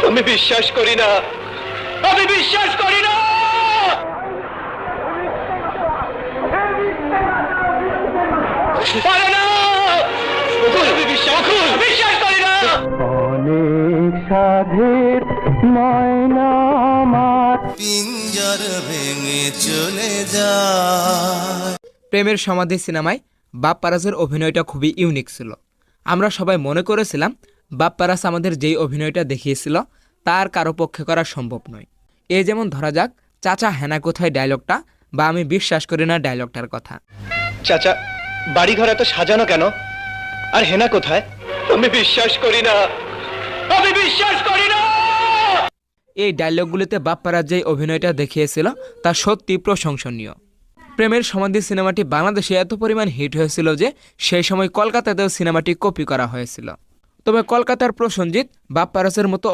আমি বিশ্বাস করি না, আমি বিশ্বাস করি না। পারে না, আমি বিশ্বাস করি না। অনেক সাধের ময়না আমার পিঞ্জর ভেঙে চলে যায়। প্রেমের সমাধি সিনেমায় বাপ্পারাজের অভিনয়টা খুবই ইউনিক ছিল। আমরা সবাই মনে করেছিলাম বাপ্পারাজ আমাদের যেই অভিনয়টা দেখিয়েছিল তার কারো পক্ষে করা সম্ভব নয়। এই যেমন ধরা যাক চাচা হেনা কোথায় ডায়লগটা, বা আমি বিশ্বাস করি না ডায়লগটার কথা। চাচা, বাড়িঘর এত সাজানো কেন? আর হেনা কোথায়? আমি বিশ্বাস করি না, আমি বিশ্বাস করি না। এই ডায়লগগুলিতে বাপ্পারাজ যেই অভিনয়টা দেখিয়েছিল তা সত্যি প্রশংসনীয়। প্রেমের সমাধি সিনেমাটি বাংলাদেশে এত পরিমাণ হিট হয়েছিল যে সেই সময় কলকাতাতেও সিনেমাটি কপি করা হয়েছিল। তবে কলকাতার প্রসেনজিৎ বাপ্পারাজের মতো